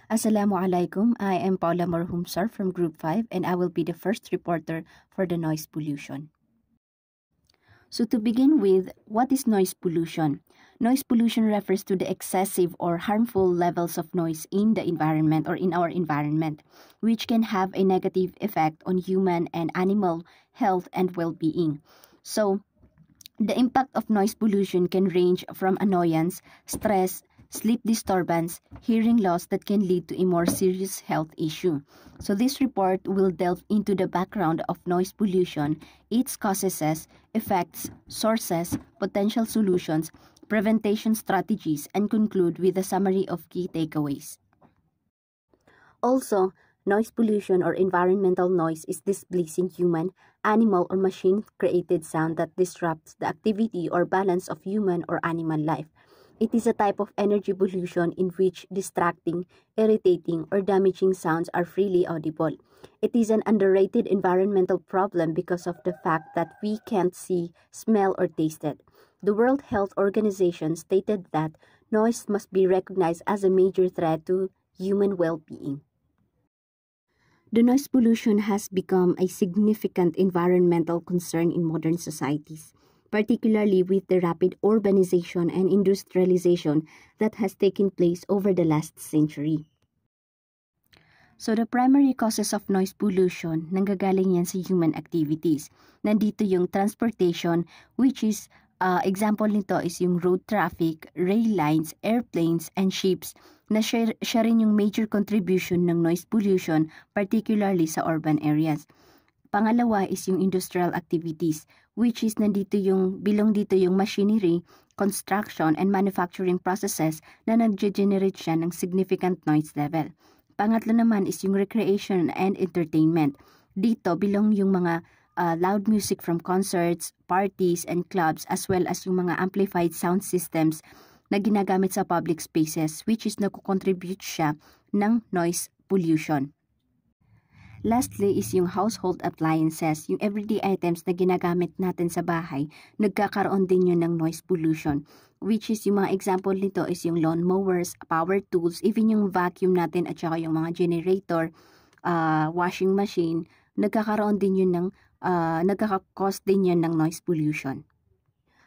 Assalamualaikum. I am Paula Marhumsar from Group 5 and I will be the first reporter for the noise pollution. So to begin with, what is noise pollution? Noise pollution refers to the excessive or harmful levels of noise in the environment or in our environment, which can have a negative effect on human and animal health and well-being. So the impact of noise pollution can range from annoyance, stress, sleep disturbance, hearing loss that can lead to a more serious health issue. So this report will delve into the background of noise pollution, its causes, effects, sources, potential solutions, prevention strategies, and conclude with a summary of key takeaways. Also, noise pollution or environmental noise is displeasing human, animal, or machine-created sound that disrupts the activity or balance of human or animal life. It is a type of energy pollution in which distracting, irritating, or damaging sounds are freely audible. It is an underrated environmental problem because of the fact that we can't see, smell, or taste it. The World Health Organization stated that noise must be recognized as a major threat to human well-being. The noise pollution has become a significant environmental concern in modern societies, particularly with the rapid urbanization and industrialization that has taken place over the last century. So the primary causes of noise pollution, nanggagaling yan sa human activities. Nandito yung transportation, which is, example nito is yung road traffic, rail lines, airplanes, and ships, na siya rin yung major contribution ng noise pollution, particularly sa urban areas. Pangalawa is yung industrial activities, which is bilong dito yung machinery, construction, and manufacturing processes na nag-generate siya ng significant noise level. Pangatlo naman is yung recreation and entertainment. Dito, bilong yung mga loud music from concerts, parties, and clubs as well as yung mga amplified sound systems na ginagamit sa public spaces which is nagko-contribute siya ng noise pollution. Lastly is yung household appliances, yung everyday items na ginagamit natin sa bahay, nagkakaroon din yun ng noise pollution. Which is yung mga example nito is yung lawn mowers, power tools, even yung vacuum natin at saka yung mga generator, washing machine, nagkakaroon din yun ng, nagkaka-cause din yun ng noise pollution.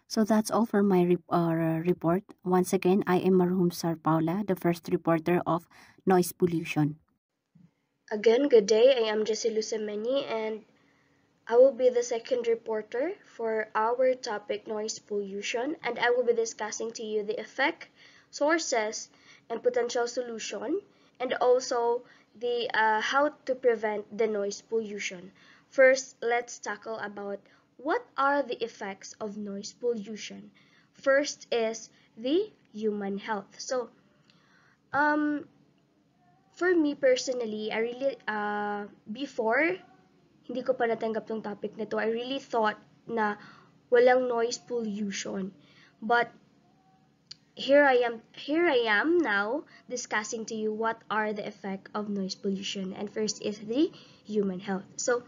So that's all for my report. Once again, I am Marhumsar Paula, the first reporter of noise pollution. Again, good day. I am Jessie Lucemeni and I will be the second reporter for our topic noise pollution, and I will be discussing to you the effect, sources, and potential solution, and also the how to prevent the noise pollution. First, let's tackle about what are the effects of noise pollution. First is the human health. So, for me personally, I really, before, hindi ko pa natanggap tong topic na to, I really thought na walang noise pollution. But here I am now discussing to you what are the effects of noise pollution. And first is the human health. So,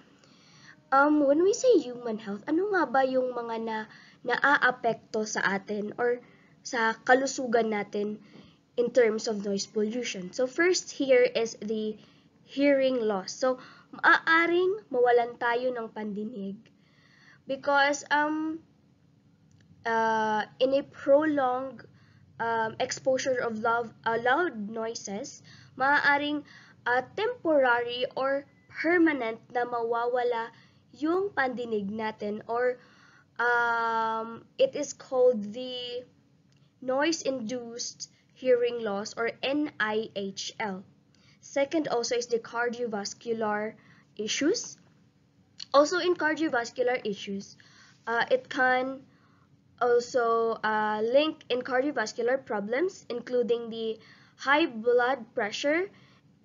when we say human health, ano nga ba yung mga naaapekto sa atin or sa kalusugan natin in terms of noise pollution? So first here is the hearing loss. So maaaring mawalan tayo ng pandinig because in a prolonged exposure of loud noises, maaaring temporary or permanent na mawawala yung pandinig natin, or it is called the noise-induced hearing loss, or NIHL. Second also is the cardiovascular issues. Also in cardiovascular issues, it can also link in cardiovascular problems, including the high blood pressure,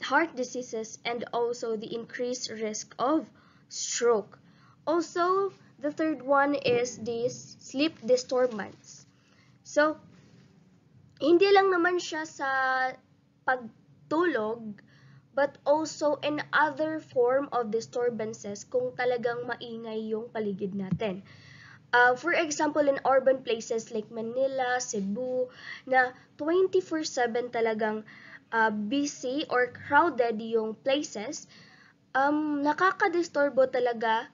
heart diseases, and also the increased risk of stroke. Also, the third one is the sleep disturbance. So, hindi lang naman siya sa pagtulog, but also in other form of disturbances kung talagang maingay yung paligid natin. For example, in urban places like Manila, Cebu, na 24/7 talagang busy or crowded yung places, nakakadisturbo talaga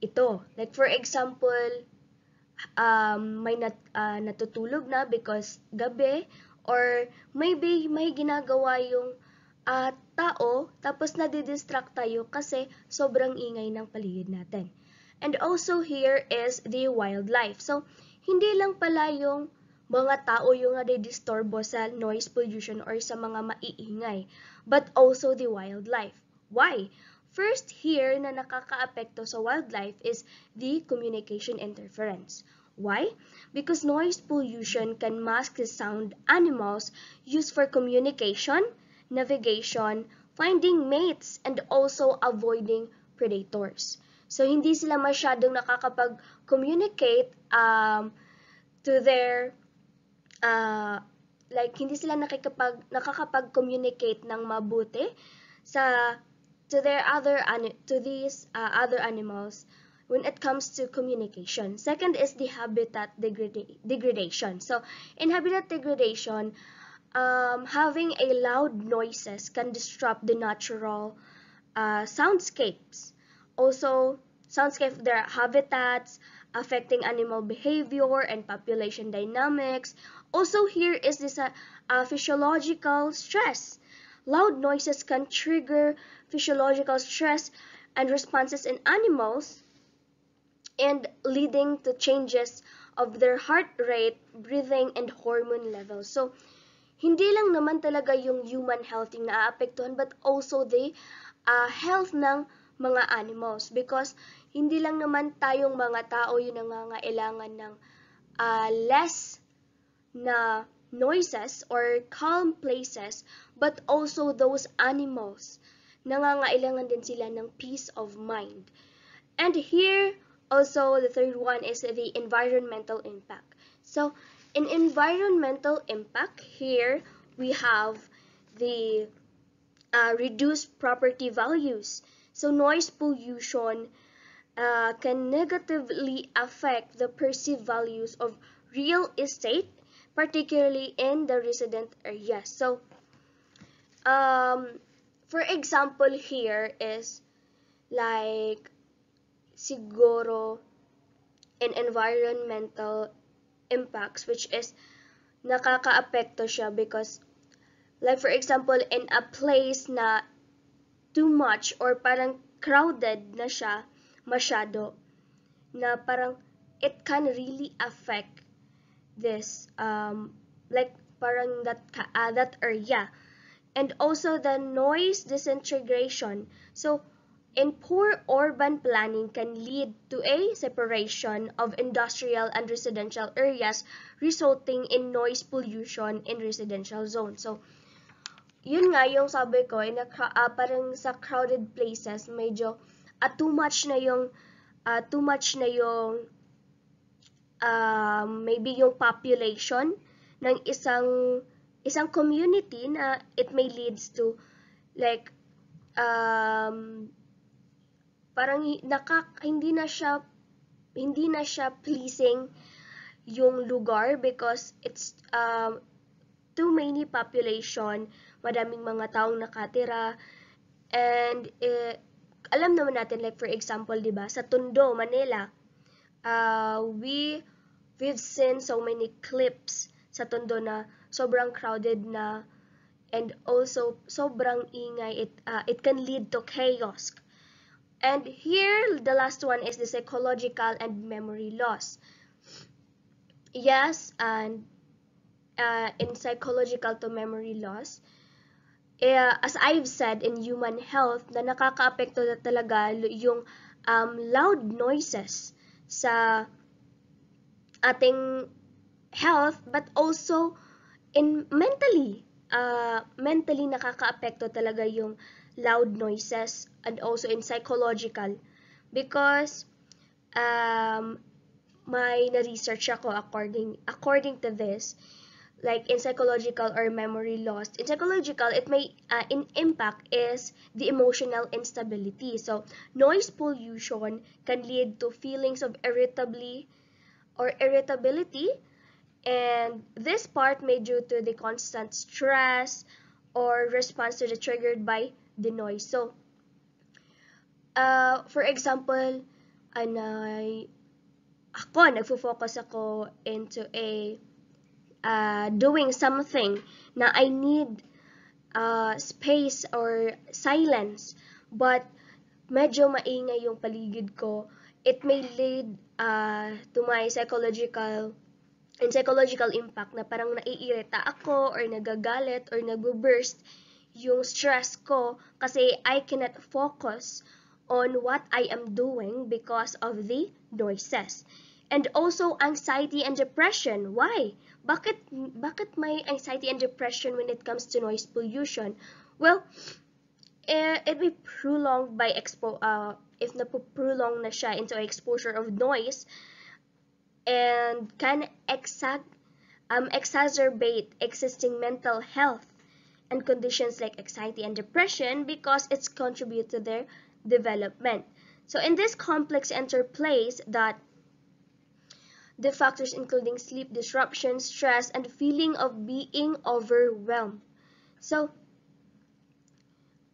ito. Like for example, may natutulog na because gabi, or maybe may ginagawa yung tao tapos nadidistract tayo kasi sobrang ingay ng paligid natin. And also here is the wildlife. So, hindi lang pala yung mga tao yung nadidisturbo sa noise pollution or sa mga maiingay, but also the wildlife. Why? First here na nakakaapekto sa wildlife is the communication interference. Why? Because noise pollution can mask the sound animals use for communication, navigation, finding mates, and also avoiding predators. So, hindi sila masyadong nakakapag-communicate to their, hindi sila nakakapag-communicate ng mabuti to these other animals when it comes to communication. Second is the habitat degradation. So, in habitat degradation, having a loud noises can disrupt the natural soundscapes. Also, their habitats, affecting animal behavior and population dynamics. Also, here is this physiological stress. Loud noises can trigger physiological stress and responses in animals, and leading to changes of their heart rate, breathing, and hormone levels. So, hindi lang naman talaga yung human health yung naaapektuhan, but also the health ng mga animals, because hindi lang naman tayong mga tao yung nangangailangan ng less na noises or calm places, but also those animals nangangailangan din sila ng peace of mind. And here also the third one is the environmental impact. So in environmental impact, here we have the reduced property values. So noise pollution can negatively affect the perceived values of real estate, particularly in the resident areas. So, for example, here is like siguro in environmental impacts, which is nakakaapekto siya because like for example, in a place na too much or parang crowded na siya masyado, na parang it can really affect this like parang that area. And also the noise disintegration. So in poor urban planning can lead to a separation of industrial and residential areas, resulting in noise pollution in residential zones. So yun nga yung sabi ko, parang sa crowded places, medyo too much na yung maybe yung population ng isang community, na it may leads to like parang hindi na siya pleasing yung lugar because it's too many population, madaming mga taong nakatira, and alam naman natin, like for example, 'di ba, sa Tondo, Manila, we've seen so many clips sa Tondo na sobrang crowded na, and also sobrang ingay. It can lead to chaos. And here the last one is the psychological and memory loss. Yes, and in psychological to memory loss, as I've said, in human health, na nakakaapekto na talaga yung loud noises sa ating health, but also in mentally nakakaapekto talaga yung loud noises, and also in psychological, because may na-research ako according to this, like in psychological or memory loss. In psychological, it may in impact is the emotional instability. So noise pollution can lead to feelings of irritability, and this part may due to the constant stress or response to the triggered by the noise. So, for example, nagfo-focus ako into doing something na I need space or silence, but medyo maingay yung paligid ko, it may lead to my psychological impact na parang naiirita ako or nagagalit or nagbo-burst yung stress ko kasi I cannot focus on what I am doing because of the noises. And also anxiety and depression. Why? Bakit may anxiety and depression when it comes to noise pollution? Well, it may prolonged by if napo-prolong na siya into exposure of noise and can exacerbate existing mental health and conditions like anxiety and depression because it's contribute to their development. So in this complex interplays that the factors including sleep disruption, stress, and feeling of being overwhelmed. So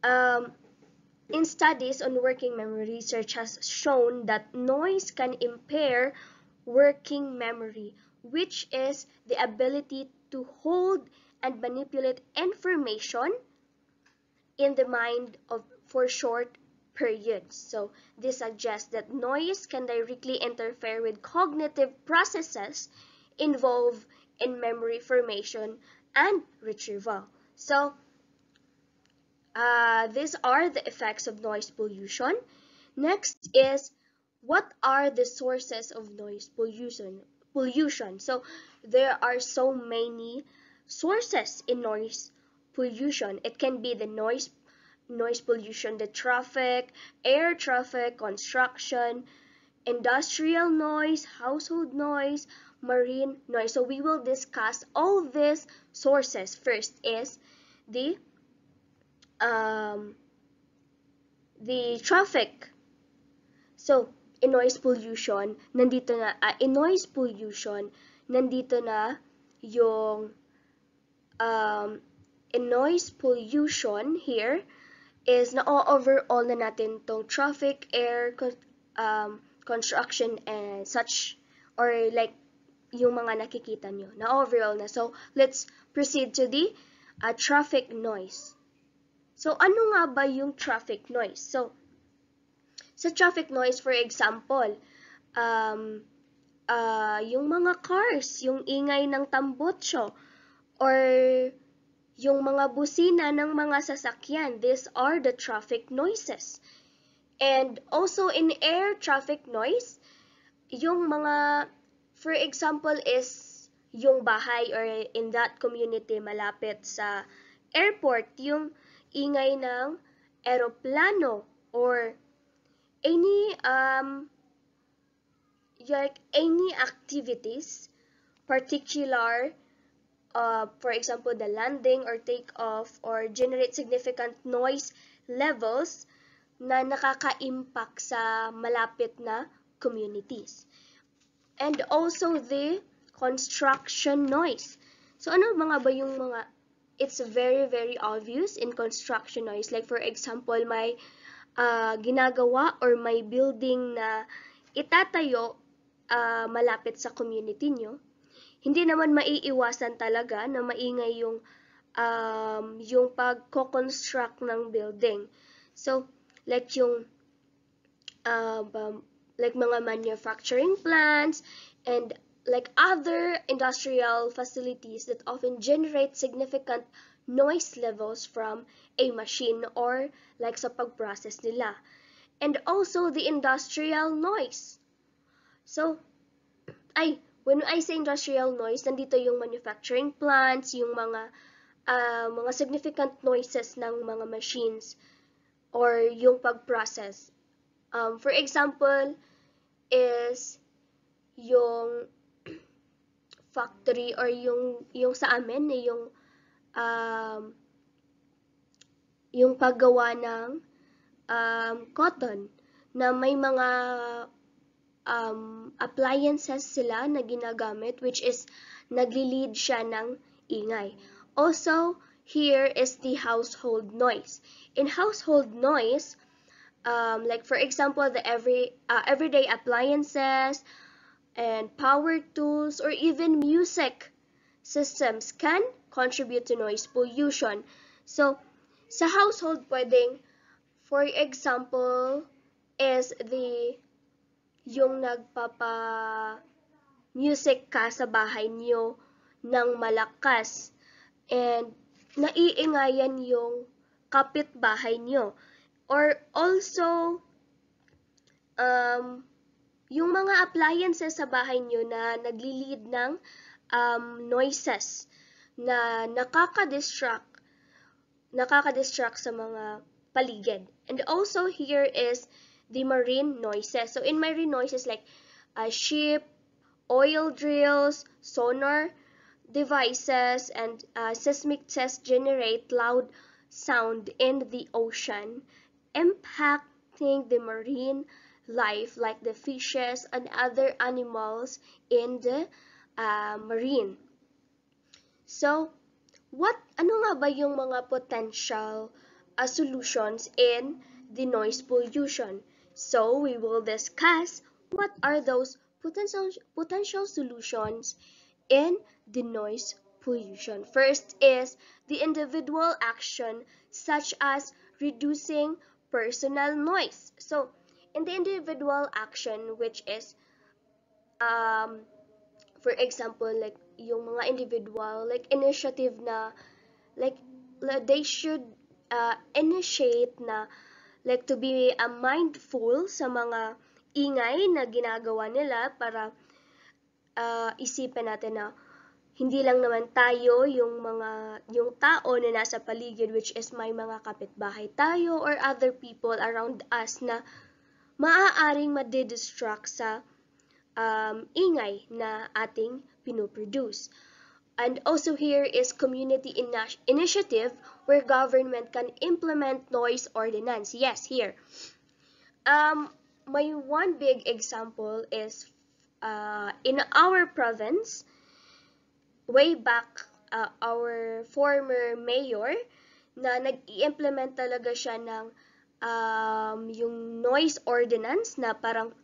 in studies on working memory, research has shown that noise can impair working memory, which is the ability to hold and manipulate information in the mind for short periods. So this suggests that noise can directly interfere with cognitive processes involved in memory formation and retrieval. So these are the effects of noise pollution. Next is, what are the sources of noise pollution? So there are so many sources in noise pollution. It can be the noise pollution, the traffic, air traffic, construction, industrial noise, household noise, marine noise. So we will discuss all these sources. First is the traffic. So in noise pollution, nandito na yung in noise pollution here is na-overall na natin tong traffic, air, construction, and such, or like yung mga nakikita nyo, na-overall na. So let's proceed to the traffic noise. So ano nga ba yung traffic noise? So sa traffic noise, for example, yung mga cars, yung ingay ng tambutso, or yung mga busina ng mga sasakyan, these are the traffic noises. And also in air traffic noise, yung mga, for example, is yung bahay or in that community malapit sa airport, yung ingay ng eroplano or any activities particular, for example, the landing or take-off, or generate significant noise levels na nakaka-impact sa malapit na communities. And also the construction noise. So ano mga ba yung mga, it's very, very obvious in construction noise. Like for example, may ginagawa or may building na itatayo malapit sa community nyo. Hindi naman maiiwasan talaga na maingay yung pagko-construct ng building. So, like yung like mga manufacturing plants and like other industrial facilities that often generate significant noise levels from a machine or like sa pag-process nila. And also the industrial noise. So, when I say industrial noise, nandito yung manufacturing plants, yung mga significant noises ng mga machines or yung pag-process. For example, is yung factory or yung sa amin, yung paggawa ng cotton na may mga appliances sila na ginagamit which is nagli-lead siya ng ingay. Also, here is the household noise. In household noise, like for example, the everyday appliances and power tools or even music systems can contribute to noise pollution. So, sa household pwedeng, for example, is yung nagpapa-music ka sa bahay niyo ng malakas and naiingayan yung kapitbahay niyo. Or also, yung mga appliances sa bahay niyo na nagli-lead ng noises na nakaka-distract sa mga paligid. And also here is the marine noises. So in marine noises like ship, oil drills, sonar devices, and seismic tests generate loud sound in the ocean, impacting the marine life like the fishes and other animals in the marine. So, ano nga ba yung mga potential solutions in the noise pollution? So, we will discuss what are those potential solutions in the noise pollution. First is the individual action such as reducing personal noise. So, in the individual action which is for example, like yung mga individual, like initiative na, like they should initiate na, like to be mindful sa mga ingay na ginagawa nila para isipin natin na hindi lang naman tayo yung tao na nasa paligid, which is may mga kapitbahay tayo or other people around us na maaaring madidistract sa ingay na ating pinoproduce. And also here is community initiative where government can implement noise ordinance. Yes, here. My one big example is in our province, way back our former mayor na nag-i-implement talaga siya ng yung noise ordinance na parang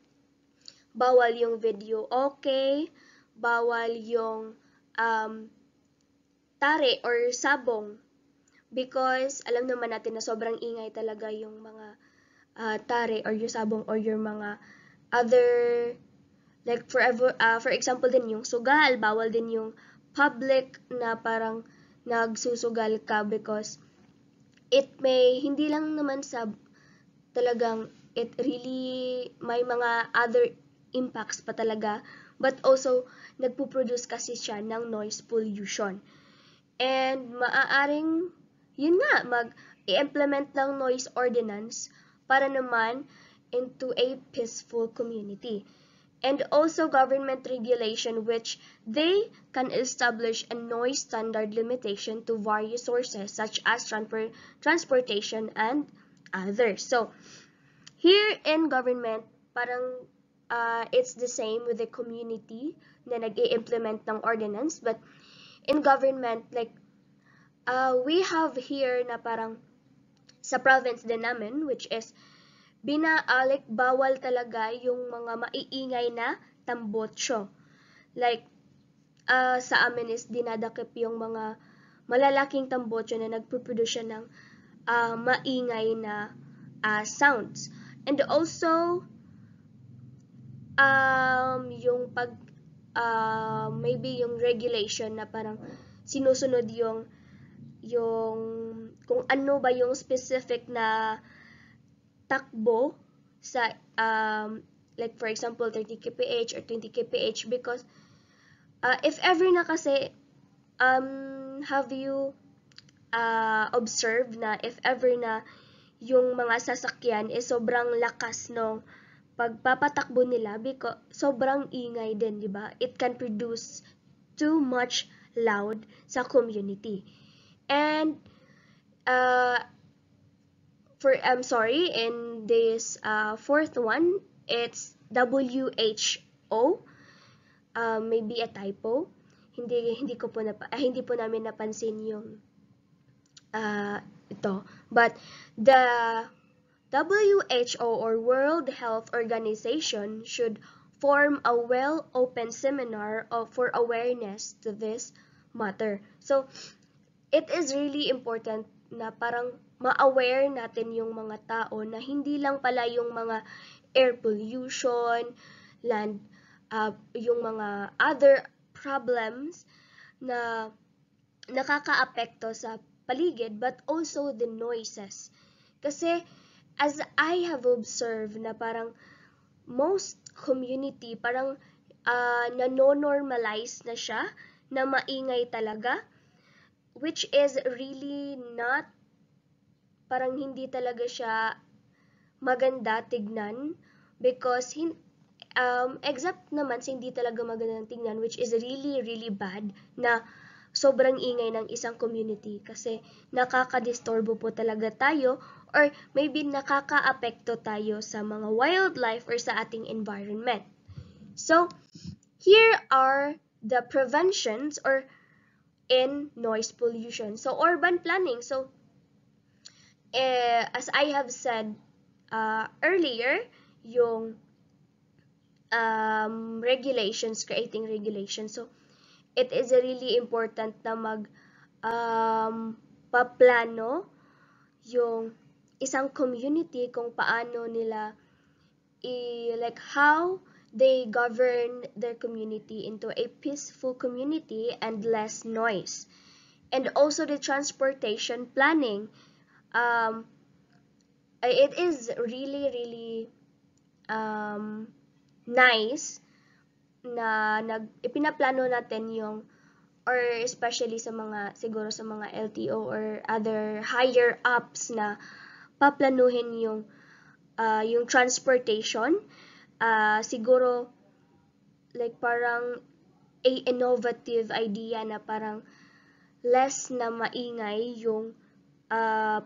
bawal yung video okay, bawal yung tare or sabong because alam naman natin na sobrang ingay talaga yung mga tare or yung sabong or yung mga other like for example din yung sugal, bawal din yung public na parang nagsusugal ka because it may hindi lang naman sa talagang it really may mga other impacts pa talaga, but also nagpo-produce kasi siya ng noise pollution. And maaaring, yun nga, mag-i-implement ng noise ordinance para naman into a peaceful community. And also government regulation which they can establish a noise standard limitation to various sources such as transportation and others. So, here in government, parang it's the same with the community na nag-i-implement ng ordinance, but in government, like we have here na parang sa province din namin, which is like bawal talaga yung mga maiingay na tambotso. Like sa amin is dinadakip yung mga malalaking tambotso na nagpo-produce ng maingay na sounds. And also yung maybe yung regulation na parang sinusunod yung kung ano ba yung specific na takbo sa like for example 30 kph or 20 kph because if ever na kasi have you observed na if ever na yung mga sasakyan is sobrang lakas ng pagpapatakbo nila because sobrang ingay din, di ba? It can produce too much loud sa community. And in this fourth one, it's WHO. Maybe a typo. Hindi po namin napansin yung ito. But the WHO or World Health Organization should form a well-open seminar for awareness to this matter. So, it is really important na parang ma-aware natin yung mga tao na hindi lang pala yung mga air pollution, land, yung mga other problems na nakakaapekto sa paligid, but also the noises. Kasi, as I have observed na parang most community, parang nano-normalize na siya na maingay talaga, which is really not, parang hindi talaga siya maganda tignan, because exact naman sa hindi talaga magandang tignan, which is really, really bad, na sobrang ingay ng isang community kasi nakakadisturbo po talaga tayo, or maybe nakakaapekto tayo sa mga wildlife or sa ating environment. So, here are the preventions or in noise pollution. So, urban planning. So, as I have said earlier, yung creating regulations. So, it is really important na paplano yung isang community kung paano nila like how they govern their community into a peaceful community and less noise. And also the transportation planning. It is really, really nice na ipinaplano natin yung, or especially sa mga, siguro sa mga LTO or other higher ups, na paplanuhin yung transportation. Siguro like parang a innovative idea na parang less na maingay yung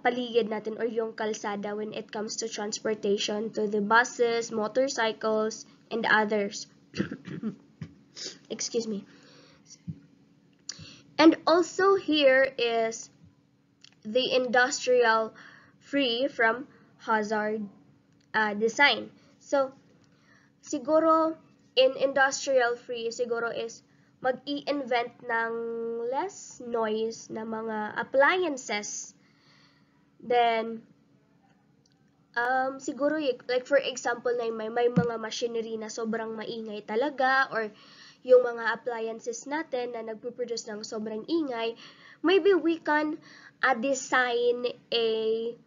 paligid natin or yung kalsada when it comes to transportation, to the buses, motorcycles, and others. Excuse me. And also here is the industrial free from hazard design. So, siguro in industrial free, siguro is mag-i-invent ng less noise na mga appliances. Then, siguro like for example na may mga machinery na sobrang maingay talaga, or yung mga appliances natin na nagpo-produce ng sobrang ingay, maybe we can design a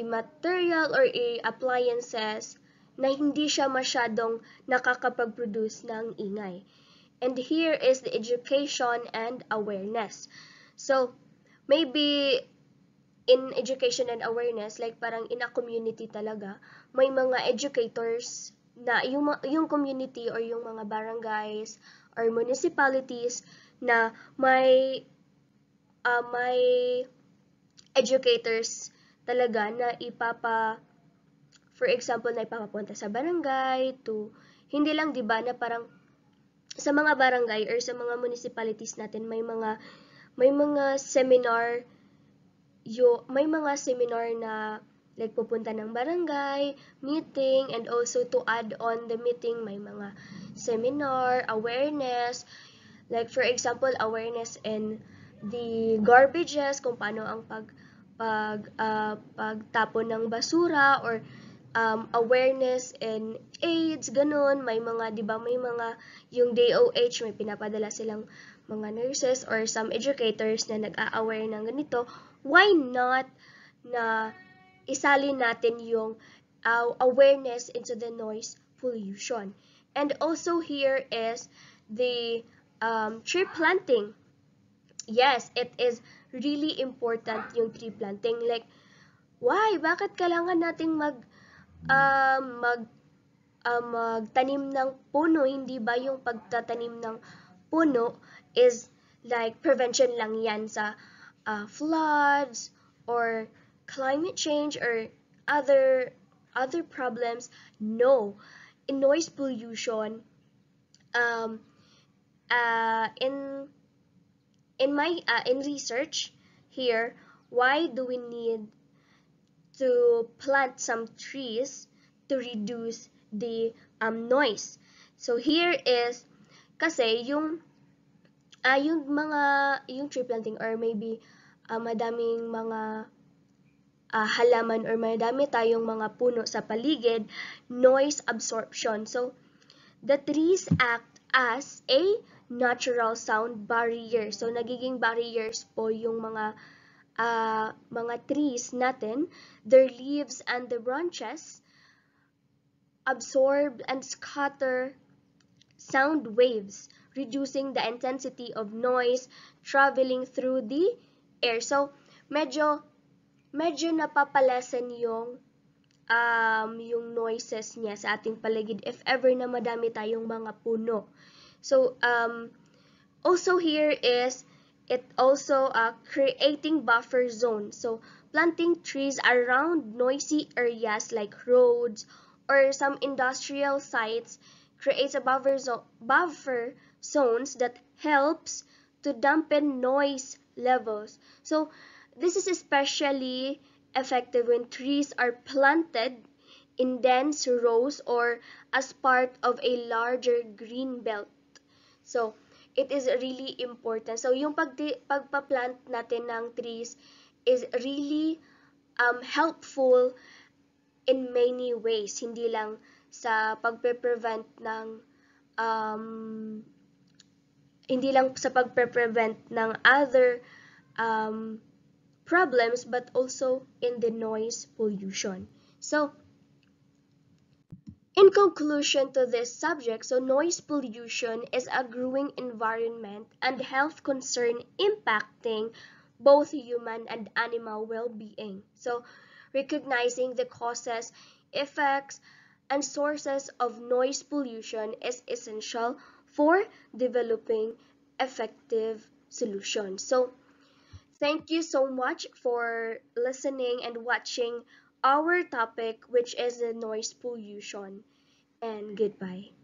material or a appliances na hindi siya masyadong nakakapag-produce ng ingay. And here is the education and awareness. So, maybe in education and awareness, like parang in a community talaga, may mga educators na yung community or yung mga barangays or municipalities na may educators talaga na for example, na ipapapunta sa barangay to, hindi lang 'di ba na parang sa mga barangay or sa mga municipalities natin may mga seminar, may mga seminar na like pupunta ng barangay, meeting, and also to add on the meeting, may mga seminar, awareness, like for example, awareness in the garbages, kung paano ang pagtapon ng basura, or awareness in AIDS, ganun. May mga, di ba, may mga, yung DOH, may pinapadala silang mga nurses or some educators na nag-a-aware ng ganito. Why not na isalin natin yung awareness into the noise pollution? And also here is the tree planting. Yes, it is really important yung tree planting. Like, why? Bakit kailangan nating magtanim ng puno? Hindi ba yung pagtatanim ng puno is like prevention lang yan sa floods or climate change or other problems? No. In noise pollution, in research, here, why do we need to plant some trees to reduce the noise? So here is kasi yung tree planting or maybe madaming mga halaman or madami tayong mga puno sa paligid, noise absorption. So the trees act as a natural sound barrier. So nagiging barriers po yung mga trees natin, their leaves and the branches absorb and scatter sound waves, reducing the intensity of noise traveling through the air. So, medyo napapalesen yung noises niya sa ating paligid if ever na madami tayong mga puno. So, also here is it also creating buffer zone. So, planting trees around noisy areas like roads or some industrial sites creates a buffer zones that helps to dampen noise levels. So, this is especially effective when trees are planted in dense rows or as part of a larger green belt. So, it is really important. So, yung pagpa-plant natin ng trees is really helpful in many ways. Hindi lang sa pagpe-prevent ng um, other problems, but also in the noise pollution. So, in conclusion to this subject, so noise pollution is a growing environment and health concern impacting both human and animal well-being. So, recognizing the causes, effects, and sources of noise pollution is essential for developing effective solutions. So, thank you so much for listening and watching our topic, which is the noise pollution. And goodbye.